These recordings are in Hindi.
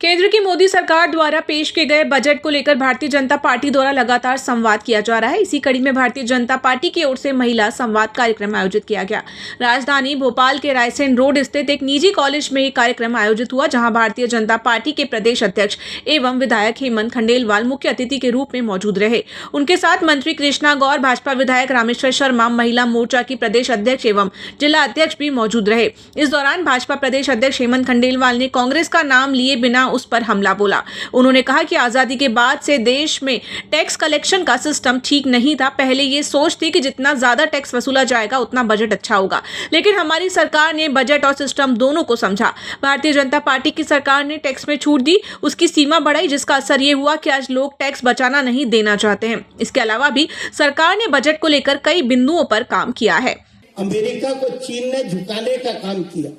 केंद्र की मोदी सरकार द्वारा पेश किए गए बजट को लेकर भारतीय जनता पार्टी द्वारा लगातार संवाद किया जा रहा है। इसी कड़ी में भारतीय जनता पार्टी की ओर से महिला संवाद कार्यक्रम आयोजित किया गया। राजधानी भोपाल के रायसेन रोड स्थित एक निजी कॉलेज में एक कार्यक्रम आयोजित हुआ, जहां भारतीय जनता पार्टी के प्रदेश अध्यक्ष एवं विधायक हेमंत खंडेलवाल मुख्य अतिथि के रूप में मौजूद रहे। उनके साथ मंत्री कृष्णा गौर, भाजपा विधायक रामेश्वर शर्मा, महिला मोर्चा की प्रदेश अध्यक्ष एवं जिला अध्यक्ष भी मौजूद रहे। इस दौरान भाजपा प्रदेश अध्यक्ष हेमंत खंडेलवाल ने कांग्रेस का नाम लिए बिना उस पर हमला बोला। उन्होंने कहा कि आजादी के बाद से देश में टैक्स कलेक्शन का सिस्टम ठीक नहीं था। पहले ये सोच थी कि जितना ज्यादा टैक्स वसूला जाएगा उतना बजट अच्छा होगा, लेकिन हमारी सरकार ने बजट और सिस्टम दोनों को समझा। भारतीय जनता पार्टी की सरकार ने टैक्स में छूट दी, उसकी सीमा बढ़ाई, जिसका असर ये हुआ कि आज लोग टैक्स बचाना नहीं देना चाहते हैं। इसके अलावा भी सरकार ने बजट को लेकर कई बिंदुओं पर काम किया है। अमेरिका को चीन ने झुकाने का काम किया।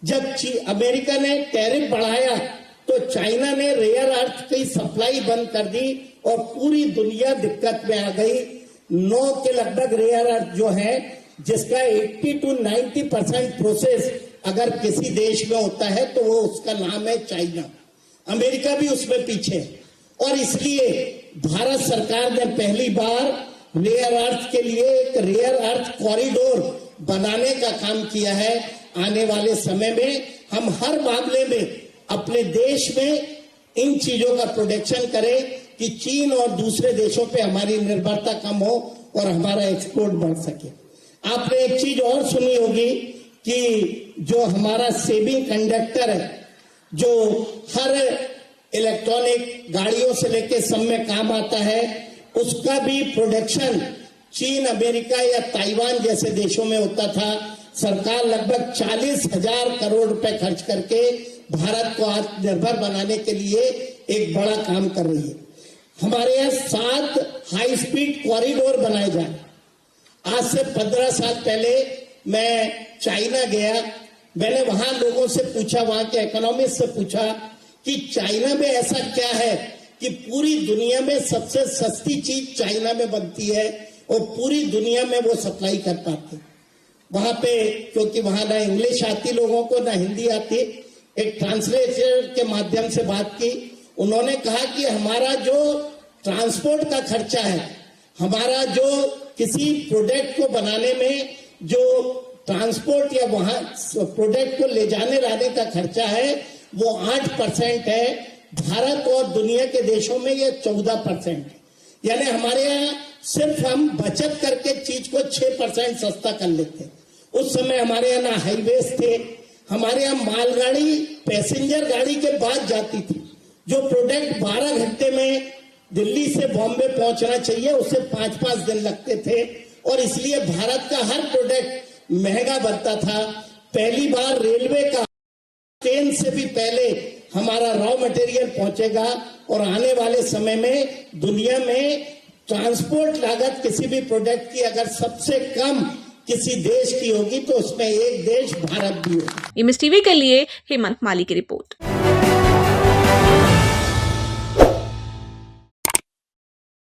जब अमेरिका ने टैरिफ बढ़ाया तो चाइना ने रेयर अर्थ की सप्लाई बंद कर दी और पूरी दुनिया दिक्कत में आ गई। 9 के लगभग रेयर अर्थ जो है, जिसका 80 to 90% प्रोसेस अगर किसी देश में होता है तो वो उसका नाम है चाइना। अमेरिका भी उसमें पीछे, और इसलिए भारत सरकार ने पहली बार रेयर अर्थ के लिए एक रेयर अर्थ कॉरिडोर बनाने का काम किया है। आने वाले समय में हम हर मामले में अपने देश में इन चीजों का प्रोडक्शन करें कि चीन और दूसरे देशों पे हमारी निर्भरता कम हो और हमारा एक्सपोर्ट बढ़ सके। आपने एक चीज और सुनी होगी कि जो हमारा सेमी कंडक्टर है, जो हर इलेक्ट्रॉनिक गाड़ियों से लेके सब में काम आता है, उसका भी प्रोडक्शन चीन, अमेरिका या ताइवान जैसे देशों में होता था। सरकार लगभग 40,000 करोड़ रुपए खर्च करके भारत को आत्मनिर्भर बनाने के लिए एक बड़ा काम कर रही है। हमारे यहाँ 7 हाई स्पीड कॉरिडोर बनाए जाए। आज से 15 साल पहले मैं चाइना गया। मैंने वहां लोगों से पूछा, वहां के इकोनॉमिस्ट से पूछा कि चाइना में ऐसा क्या है कि पूरी दुनिया में सबसे सस्ती चीज चाइना में बनती है और पूरी दुनिया में वो सप्लाई कर पाते। वहां पे क्योंकि वहां ना इंग्लिश आती लोगों को, ना हिंदी आती, एक ट्रांसलेटर के माध्यम से बात की। उन्होंने कहा कि हमारा जो ट्रांसपोर्ट का खर्चा है, हमारा जो किसी प्रोडक्ट को बनाने में जो ट्रांसपोर्ट या वहां प्रोडक्ट को ले जाने लाने का खर्चा है, वो 8% है। भारत और दुनिया के देशों में ये 14% है। यानी हमारे यहाँ सिर्फ हम बचत करके चीज को 6% सस्ता कर लेते। उस समय हमारे यहाँ ना हाईवेज थे, हमारे यहाँ मालगाड़ी पैसेंजर गाड़ी के बाद जाती थी। जो प्रोडक्ट 12 घंटे में दिल्ली से बॉम्बे पहुंचना चाहिए, उसे 5-5 दिन लगते थे, और इसलिए भारत का हर प्रोडक्ट महंगा बनता था। पहली बार रेलवे का ट्रेन से भी पहले हमारा रॉ मटेरियल पहुंचेगा, और आने वाले समय में दुनिया में ट्रांसपोर्ट लागत किसी भी प्रोडक्ट की अगर सबसे कम किसी देश की होगी तो उसमें एक देश भारत भी होगा। MS टीवी के लिए हेमंत माली की रिपोर्ट।